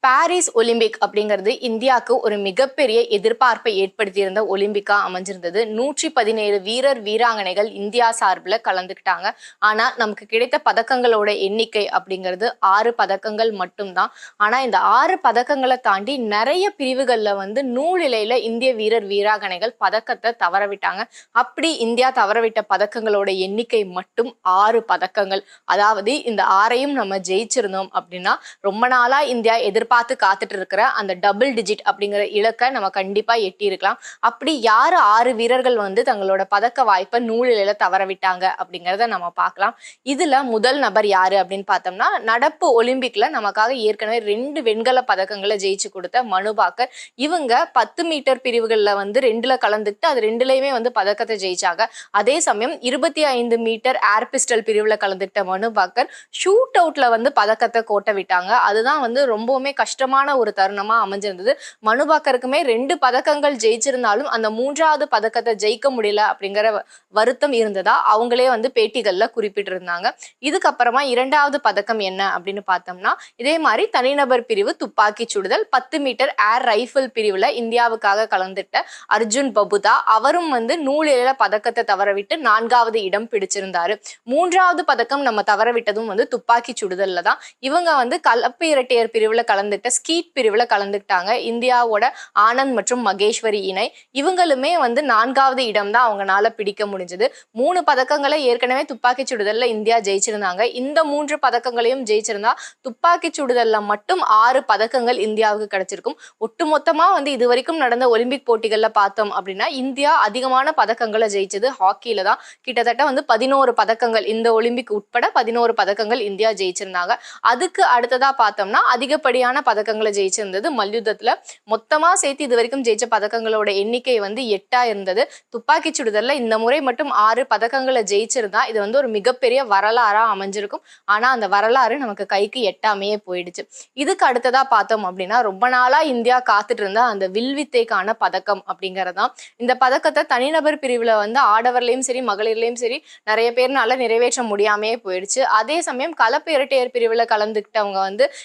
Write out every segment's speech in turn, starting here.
Paris Olympic அப்படிங்கிறது இந்தியாவுக்கு ஒரு மிகப்பெரிய எதிர்பார்ப்பை ஏற்படுத்தியிருந்த ஒலிம்பிக்கா அமைஞ்சிருந்தது. 117 வீரர் வீராங்கனைகள் இந்தியா சார்பில் கலந்துக்கிட்டாங்க. ஆனா நமக்கு கிடைத்த பதக்கங்களோட எண்ணிக்கை அப்படிங்கிறது 6 பதக்கங்கள் மட்டும்தான். ஆனா இந்த 6 பதக்கங்களை தாண்டி நிறைய பிரிவுகள்ல நூலிழையில இந்திய வீரர் வீராங்கனைகள் பதக்கத்தை தவறவிட்டாங்க. அப்படி இந்தியா தவறவிட்ட பதக்கங்களோட எண்ணிக்கை மட்டும் 6 பதக்கங்கள். அதாவது இந்த 6ஐயும் நம்ம ஜெயிச்சிருந்தோம் அப்படின்னா ரொம்ப நாளா இந்தியா பார்த்து காத்துட்டு இருக்கிற அந்த டபுள் டிஜிட் அப்படிங்கிற இலக்கை நம்ம கண்டிப்பா எட்டி இருக்கலாம். அப்படி யாரு 6 வீரர்கள் தங்களோட பதக்க வாய்ப்பை நூலிழையில தவற விட்டாங்க அப்படிங்கிறத நம்ம பார்க்கலாம். இதுல முதல் நபர் யாரு அப்படின்னு பார்த்தோம்னா, நடப்பு ஒலிம்பிக்ல நமக்காக ஏற்கனவே 2 வெண்கல பதக்கங்களை ஜெயிச்சு கொடுத்த மனு பாக்கர். இவங்க 10 மீட்டர் பிரிவுகள்ல 2ல கலந்துட்டு அது 2லயுமே பதக்கத்தை ஜெயிச்சாங்க. அதே சமயம் 25 மீட்டர் ஏர் பிஸ்டல் பிரிவுல கலந்துட்ட மனு பாக்கர் ஷூட் அவுட்ல பதக்கத்தை கோட்ட விட்டாங்க. அதுதான் ரொம்பவுமே கஷ்டமான ஒரு தருணமா அமைஞ்சிருந்தது. மனு பாக்கருக்குமே 2 பதக்கங்கள் ஜெயிச்சிருந்தாலும் அந்த 3வது பதக்கத்தை ஜெயிக்க முடியல அப்படிங்கிற வருத்தம் இருந்ததா அவங்களே பேட்டிகள்ல குறிப்பிட்டிருந்தாங்க. இதுக்கப்புறமா 2வது பதக்கம் என்ன அப்படின்னு பார்த்தோம்னா, இதே மாதிரி தனிநபர் பிரிவு துப்பாக்கி சுடுதல் 10 மீட்டர் ஏர் ரைபிள் பிரிவுல இந்தியாவுக்காக கலந்துட்ட அர்ஜுன் பபுதா அவரும் நூலிழையில பதக்கத்தை தவறவிட்டு 4வது இடம் பிடிச்சிருந்தாரு. 3வது பதக்கம் நம்ம தவறவிட்டதும் துப்பாக்கி சுடுதல்ல தான். இவங்க கலப்பு இரட்டையர் பிரிவுல கலந்துட்ட ஸ்கீட் பிரிவுல கலந்துக்கிட்டாங்க. இந்தியாவோட ஆனந்த் மற்றும் மகேஸ்வரி இணை இவங்களுமே 4வது இடம் தான் அவங்களால பிடிக்க முடிஞ்சது. 3 பதக்கங்களை ஏற்கனவே துப்பாக்கி சுடுதல்ல இந்தியா ஜெயிச்சிருந்தாங்க. இந்த 3 பதக்கங்களையும் ஜெயிச்சிருந்தா துப்பாக்கி சுடுதல்ல மட்டும் 6 பதக்கங்கள் இந்தியாவுக்கு கிடைச்சிருக்கும். ஒட்டுமொத்தமா இது வரைக்கும் நடந்த ஒலிம்பிக் போட்டிகள்ல பார்த்தோம் அப்படின்னா இந்தியா அதிகமான பதக்கங்களை ஜெயிச்சது ஹாக்கில தான். கிட்டத்தட்ட 11 பதக்கங்கள் இந்த ஒலிம்பிக் உட்பட 11 பதக்கங்கள் இந்தியா ஜெயிச்சிருந்தாங்க. அதுக்கு அடுத்ததா பார்த்தோம்னா அதிகப்படியான பதக்கங்களை ஜெயிச்சிருந்தது மல்யுத்தத்துல. மொத்தமா சேர்த்து இது வரைக்கும் ஜெயிச்ச பதக்கங்களோட எண்ணிக்கை 8ஆ இருந்தது. துப்பாக்கி சுடுதல்ல இந்த முறை மட்டும் 6 பதக்கங்களை ஜெயிச்சிருந்தா இது ஒரு மிகப்பெரிய வரலாறா அமைஞ்சிருக்கும். ஆனா அந்த வரலாறு நமக்கு கைக்கு எட்டாமையே போயிடுச்சு. இதுக்கு அடுத்ததா பார்த்தோம் அப்படின்னா ரொம்ப நாளா இந்தியா காத்துட்டு இருந்த அந்த வில்வித்தைக்கான பதக்கம் அப்படிங்கறதான். இந்த பதக்கத்தை தனிநபர் பிரிவுல ஆடவர்லயும் சரி மகளிர்லயும் சரி நிறைய பேர்னால நிறைவேற்ற முடியாமையே போயிடுச்சு. அதே சமயம் கலப்பு இரட்டையர் பிரிவுல கலந்துக்கிட்டவங்க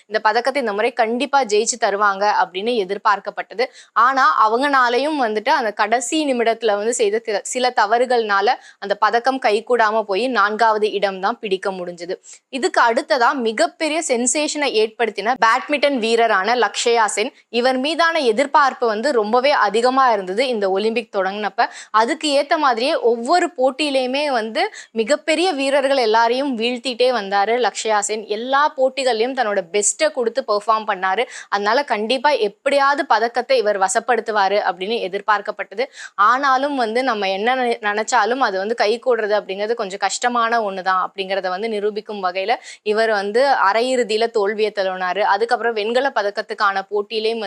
இந்த பதக்கத்தை இந்த முறை கண்டிப்பா ஜெயிச்சு தருவாங்க அப்படின்னு எதிர்பார்க்கப்பட்டது. ஆனா அவங்கனாலையும் அந்த கடைசி நிமிடத்துல செய்த சில தவறுகள்னால அந்த பதக்கம் கைகூடாம போய் 4வது இடம் தான் பிடிக்க முடிஞ்சது. இதுக்கு அடுத்ததா மிகப்பெரிய சென்சேஷனை ஏற்படுத்தின பேட்மிண்டன் வீரரான லக்ஷயா சென். இவர் மீதான எதிர்பார்ப்பு ரொம்பவே அதிகமா இருந்தது இந்த ஒலிம்பிக் தொடங்கினப்ப. அதுக்கு ஏத்த மாதிரியே ஒவ்வொரு போட்டியிலையுமே மிகப்பெரிய வீரர்கள் எல்லாரையும் வீழ்த்திட்டே வந்தாரு லக்ஷயா சென். எல்லா போட்டிகள்லயும் தன்னோட பெஸ்ட்டை கொடுத்து பெர்ஃபார்ம் பண்ணாரு. அதனால கண்டிப்பா எப்படியாவது பதக்கத்தை இவர் வசப்படுத்துவாரு அப்படின்னு எதிர்பார்க்கப்பட்டது. ஆனாலும் நம்ம என்ன நினைச்சாலும் அது கை கூடுறது அப்படிங்கிறது கொஞ்சம் கஷ்டமான ஒண்ணுதான் அப்படிங்கிறத நிரூபிக்கும் வகையில இவர் அரையிறுதியில தோல்வியை தழுவினாரு. அதுக்கப்புறம் வெண்கல பதக்கத்துக்கான போட்டியிலையும்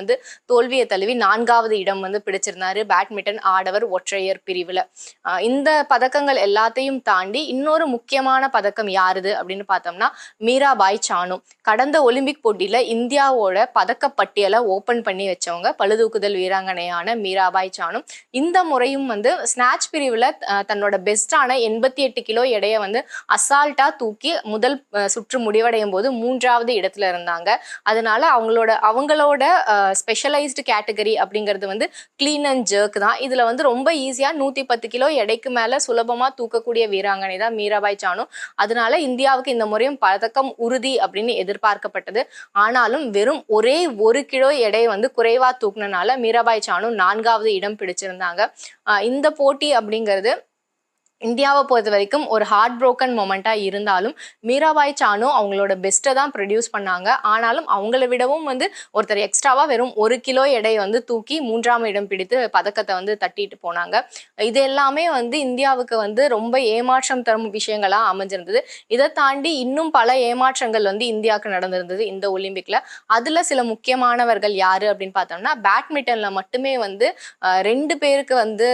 தோல்வியை தழுவி 4வது இடம் பிடிச்சிருந்தாரு பேட்மிண்டன் ஆடவர் ஒற்றையர் பிரிவுல. இந்த பதக்கங்கள் எல்லாத்தையும் தாண்டி இன்னொரு முக்கியமான பதக்கம் யாருது அப்படின்னு பார்த்தோம்னா மீராபாய் சானு. கடந்த ஒலிம்பிக் போட்டியில இந்தியாவோட பதக்க பட்டியலை ஓபன் பண்ணி வச்சவங்க பளுதூக்குதல் வீராங்கனையான மீராபாய் சானு. இந்த முறையும் ஸ்நாட்ச் பிரிவுல தன்னோட பெஸ்டான 88 கிலோ எடையை அசால்ட்டா தூக்கி முதல் சுற்று முடிவடையும் போது 3வது இடத்துல இருந்தாங்க. அதனால அவங்களோட ஸ்பெஷலைஸ்டு கேட்டகரி அப்படிங்கிறது கிளீன் அண்ட் ஜர்க் தான். இதுல ரொம்ப ஈஸியா 110 கிலோ எடைக்கு மேல சுலபமா தூக்கக்கூடிய வீராங்கனை தான் மீராபாய் சானு. அதனால இந்தியாவுக்கு இந்த முறையும் பதக்கம் உறுதி அப்படின்னு எதிர்பார்க்கப்பட்டது. ஆனாலும் வெறும் ஒரே 1 கிலோ எடை குறைவா தூக்குனனால மீராபாய் சானு 4வது இடம் பிடிச்சிருந்தாங்க. இந்த போட்டி அப்படிங்கிறது இந்தியாவை பொறுத்த வரைக்கும் ஒரு ஹார்ட் ப்ரோக்கன் மொமெண்டா இருந்தாலும் மீராபாய் சானு அவங்களோட பெஸ்ட்டை தான் ப்ரொடியூஸ் பண்ணாங்க. ஆனாலும் அவங்கள விடவும் ஒருத்தர் எக்ஸ்ட்ராவா வெறும் 1 கிலோ எடை தூக்கி 3ஆம் இடம் பிடித்து பதக்கத்தை தட்டிட்டு போனாங்க. இது எல்லாமே இந்தியாவுக்கு ரொம்ப ஏமாற்றம் தரும் விஷயங்களா அமைஞ்சிருந்தது. இதை தாண்டி இன்னும் பல ஏமாற்றங்கள் இந்தியாவுக்கு நடந்திருந்தது இந்த ஒலிம்பிக்ல. அதுல சில முக்கியமானவர்கள் யாரு அப்படின்னு பார்த்தோம்னா, பேட்மிண்டன்ல மட்டுமே 2 பேருக்கு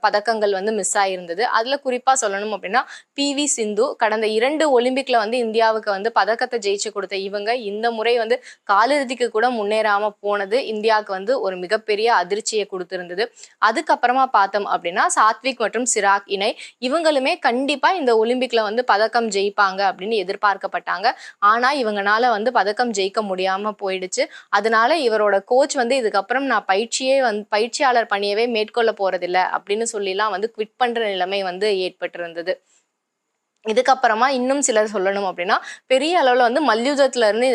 பதக்கங்கள் மிஸ் ஆயிருந்தது. அதுல குறிப்பா சொல்லணும் அப்படின்னா PV சிந்து கடந்த 2 ஒலிம்பிக்ல வந்து இந்தியாவுக்கு வந்து பதக்கத்தை ஜெயிச்சு கொடுத்த இவங்க இந்த முறை வந்து காலிறுதிக்கு கூட முன்னேறாம போனது இந்தியாவுக்கு வந்து ஒரு மிகப்பெரிய அதிர்ச்சியை கொடுத்திருந்தது. அதுக்கப்புறமா பார்த்தோம் அப்படின்னா சாத்விக் மற்றும் சிராக் இணை இவங்களுமே கண்டிப்பா இந்த ஒலிம்பிக்ல வந்து பதக்கம் ஜெயிப்பாங்க அப்படின்னு எதிர்பார்க்கப்பட்டாங்க. ஆனா இவங்கனால வந்து பதக்கம் ஜெயிக்க முடியாம போயிடுச்சு. அதனால இவரோட கோச் வந்து இதுக்கப்புறம் நான் பயிற்சியாளர் பணியவே மேற்கொள்ள போறதில்ல அப்படின்னு சொல்லிலாம் வந்து குவிட் பண்ற நிலைமை வந்து ஏற்பட்டிருந்தது. இதுக்கப்புறமா இன்னும் சிலர் சொல்லணும் அப்படின்னா பெரிய அளவுல வந்து மல்யுத்தத்துல இருந்து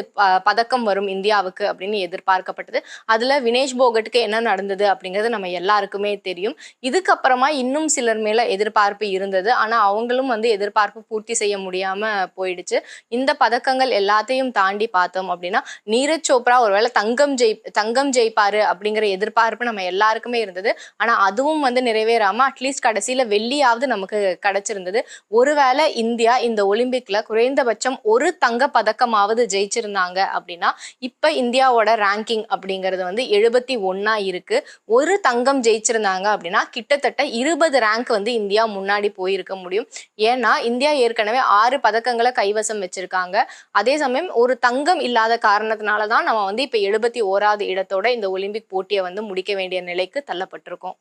பதக்கம் வரும் இந்தியாவுக்கு அப்படின்னு எதிர்பார்க்கப்பட்டது. அதுல வினேஷ் போகட்டுக்கு என்ன நடந்தது அப்படிங்கிறது நம்ம எல்லாருக்குமே தெரியும். இதுக்கப்புறமா இன்னும் சிலர் மேல எதிர்பார்ப்பு இருந்தது. ஆனா அவங்களும் வந்து எதிர்பார்ப்பு பூர்த்தி செய்ய முடியாம போயிடுச்சு. இந்த பதக்கங்கள் எல்லாத்தையும் தாண்டி பார்த்தோம் அப்படின்னா நீரஜ் சோப்ரா ஒருவேளை தங்கம் ஜெயிப்பாரு அப்படிங்கிற எதிர்பார்ப்பு நம்ம எல்லாருக்குமே இருந்தது. ஆனா அதுவும் வந்து நிறைவேறாம அட்லீஸ்ட் கடைசியில வெள்ளியாவது நமக்கு கிடைச்சிருந்தது. ஒருவேளை இந்தியா இந்த ஒலிம்பிக்ல குறைந்தபட்சம் ஒரு தங்க பதக்கமாவது ஜெயிச்சிருந்தாங்க அப்படின்னா இப்ப இந்தியாவோட ரேங்கிங் அப்படிங்கிறது வந்து 71 இருக்கு. ஒரு தங்கம் ஜெயிச்சிருந்தாங்க அப்படின்னா கிட்டத்தட்ட 20 ரேங்க் வந்து இந்தியா முன்னாடி போயிருக்க முடியும். ஏன்னா இந்தியா ஏற்கனவே 6 பதக்கங்களை கைவசம் வச்சிருக்காங்க. அதே சமயம் ஒரு தங்கம் இல்லாத காரணத்தினாலதான் நம்ம வந்து இப்ப 71வது இடத்தோட இந்த ஒலிம்பிக் போட்டியை வந்து முடிக்க வேண்டிய நிலைக்கு தள்ளப்பட்டிருக்கோம்.